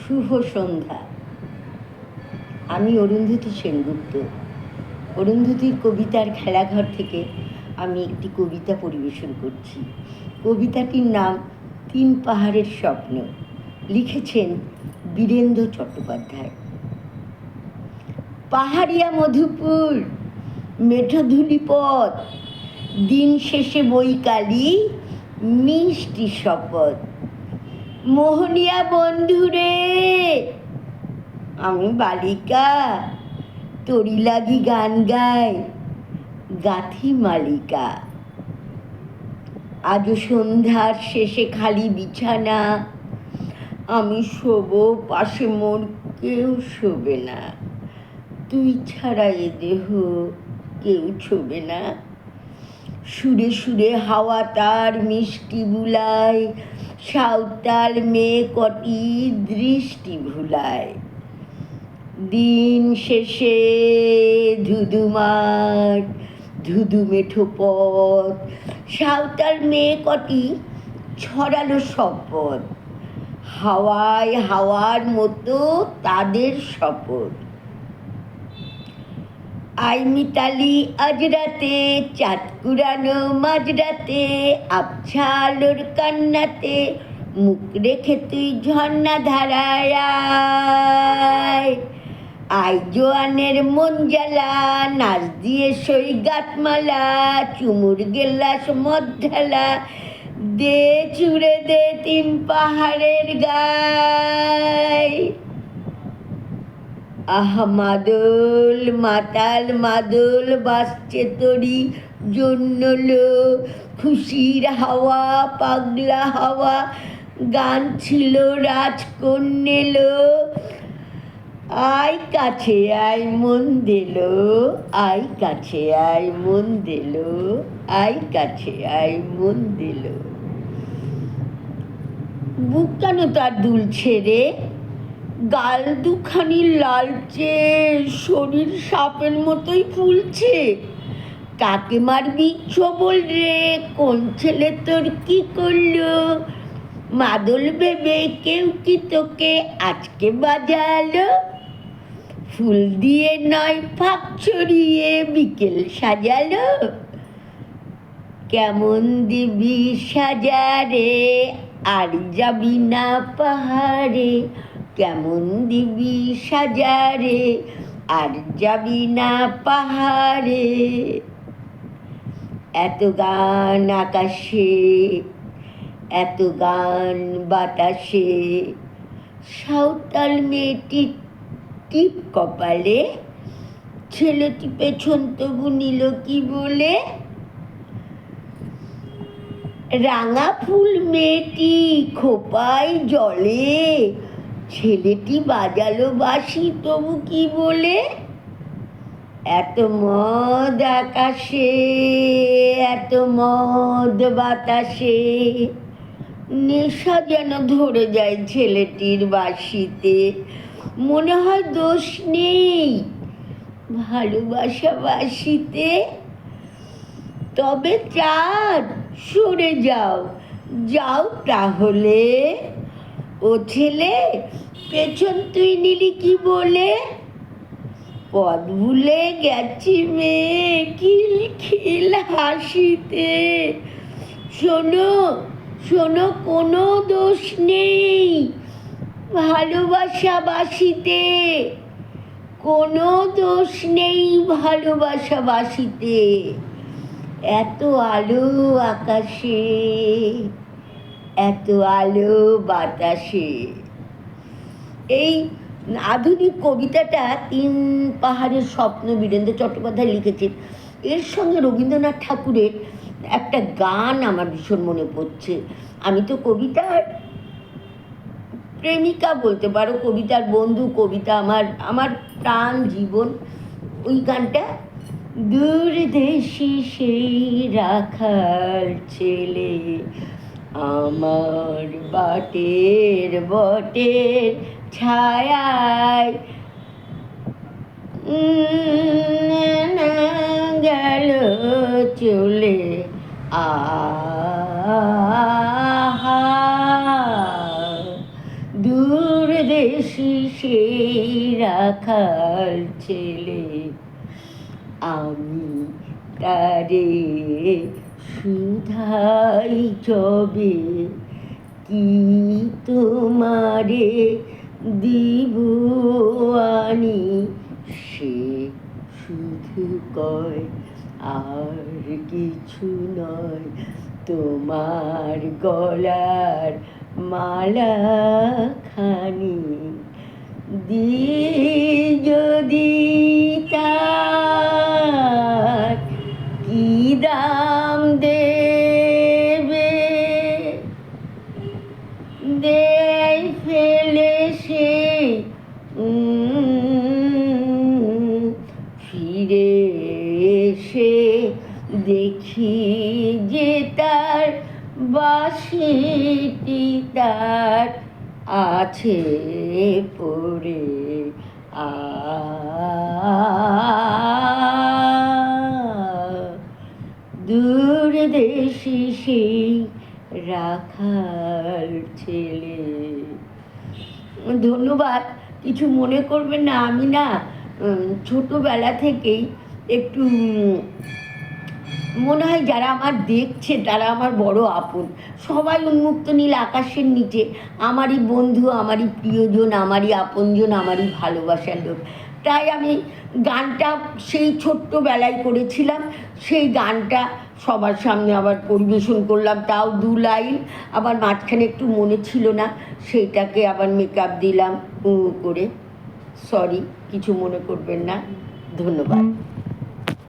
শুভ সন্ধ্যা। আমি অরুন্ধতী সেনগুপ্ত। অরুন্ধতীর কবিতার খেলাঘর থেকে আমি একটি কবিতা পরিবেশন করছি। কবিতাটির নাম তিন পাহাড়ের স্বপ্ন। লিখেছেন বীরেন্দ্র চট্টোপাধ্যায়। পাহাড়িয়া মধুপুর, মেঠোধুলি পথ, দিন শেষে বৈকালি মিষ্টি শপথ। মোহনিয়া বন্ধুরে, আমি বালিকা, তোরি লাগি গান গাই, গাথি মালিকা। আজও সন্ধ্যার শেষে খালি বিছানা, আমি শোবো পাশে মোর কেউ শোবে না। তুই ছাড়া এ দেহ কেউ ছোবে না। সুরে সুরে হাওয়া তার মিষ্টি বুলায়, সাঁওতাল মেয়ে কটি দৃষ্টি ভুলায়। দিন শেষে ধুধু মাঠ, ধুধু মেঠো পথ, সাঁওতাল মেয়ে কটি ছড়ালো শপথ। হাওয়ায় হাওয়ার মতো তাদের শপথ। আই মিতালি আজ রাতে, চাঁদ কুড়ানো মাঝরাতে, আবছা আলোর কান্নাতে মুখ রেখে তুই ঝর্ণা ধারায় আয়। আই জোয়ানের মন জ্বালা, নাচ দিয়ে সই গাতমালা, চুমুর গেলাস মদ ঢালা, দে ছুড়ে দে তিন পাহাড়ের গায়। আহা মাদল মাতাল মাদল বাসছে তোরি জন্য লো, খুশির হাওয়া পাগলা হাওয়া গান ছিল রাজকন্যে লো। আয় কাছে আয় মন দিলো, আয় কাছে আয় মন দিলো, আয় কাছে আয় মন দিলো। বুক কেন তার দুলছে রে, গাল দুখানি লালচে, শরীর সাপের মতোই ফুলছে। কাকে মারবি ছবল রে, কোন ছেলে তোর কি করলো? মাদল ভেবে কেউ কি তোকে আজকে বাজালো? ফুল দিয়ে নয় ফাঁক ছড়িয়ে বিকেল সাজালো। কেমন দিবি সাজারে, আর যাবি না পাহাড়ে? কেমন দিবি সাজারে, আর যাবি না পাহাড়ে? এত গান আকাশে, এত গান বাতাসে, সাঁওতাল মেয়েটি টিপ কপালে, ছেলেটি পেছন তবু নিল কি বলে? রাঙা ফুল মেয়েটি খোপায় জলে, ছেলেটি বাজালো বাঁশি তবু কি বলে? এত মদ আকাশে, এত মদ বাতাসে, নেশা যেন ধরে যায় ছেলেটির বাঁশিতে। মনে হয় দোষ নেই ভালোবাসা বাঁশিতে। তবে চাঁদ সরে যাও, যাও তাহলে। ও ছেলে, পেছন তুই নিলি কি বলে? পথ ভুলে গেছি মেয়ে খিলখিল হাসিতে। শোনো শোনো, কোনো দোষ নেই ভালোবাসা বাসিতে, কোনো দোষ নেই ভালোবাসা বাসিতে। এত আলো আকাশে, এত আলো বাতাসে। এই আধুনিক কবিতাটা তিন পাহাড়ের স্বপ্ন বীরেন্দ্র চট্টোপাধ্যায় লিখেছেন। এর সঙ্গে রবীন্দ্রনাথ ঠাকুরের একটা গান আমার ভীষণ মনে পড়ছে। আমি তো কবিতার প্রেমিকা বলতে পারো, কবিতার বন্ধু, কবিতা আমার আমার প্রাণ জীবন। ওই গানটা, দূরদেশি সেই রাখাল ছেলে, আমার বাটের বটের ছায়ায় গেল চলে। আহা দূর দেশি সেই রাখাল ছেলে, আমি তারে সুধাই চবে, কি তোমারে দিব আনি, সে শুধু কয় আর কিছু নয়, তোমার গলার মালা খানি যদি তার কি দাম দেবে, দেয় ফেলে সে ফিরে এসে দেখি যে তার বাঁশিটি তার আছে পড়ে, দূর দেশি সেই রাখাল ছেলে। ধন্যবাদ, কিছু মনে করবেন না। আমি না ছোটোবেলা থেকেই একটু মনে হয় যারা আমার দেখছে তারা আমার বড় আপন। সবাই উন্মুক্ত নীল আকাশের নিচে আমারই বন্ধু, আমারই প্রিয়জন, আমারই আপনজন, আমারই ভালোবাসার লোক। তাই আমি গানটা সেই ছোট্টবেলায় করেছিলাম, সেই গানটা সবার সামনে আবার পরিবেশন করলাম, তাও 2 লাইন। আবার মাঝখানে একটু মনে ছিল না, সেইটাকে আবার মেকআপ দিলাম করে। সরি, কিছু মনে করবেন না। ধন্যবাদ।